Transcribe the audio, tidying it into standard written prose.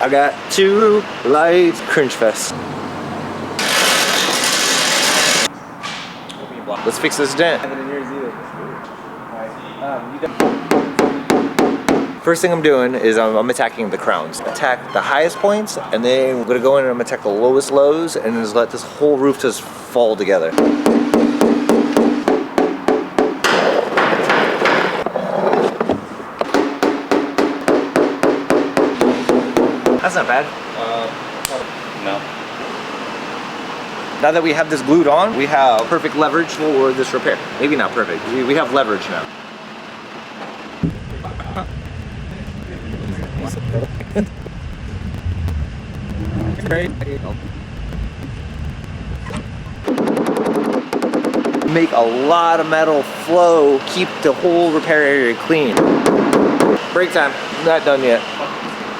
I got 2 lights. Cringe Fest. Let's fix this dent. First thing I'm doing is I'm attacking the crowns. Attack the highest points, and then I'm gonna go in and I'm gonna attack the lowest lows, and just let this whole roof just fall together. That's not bad. No. Now that we have this glued on, we have perfect leverage for this repair. Maybe not perfect. We have leverage now. Make a lot of metal flow, keep the whole repair area clean. Break time. Not done yet.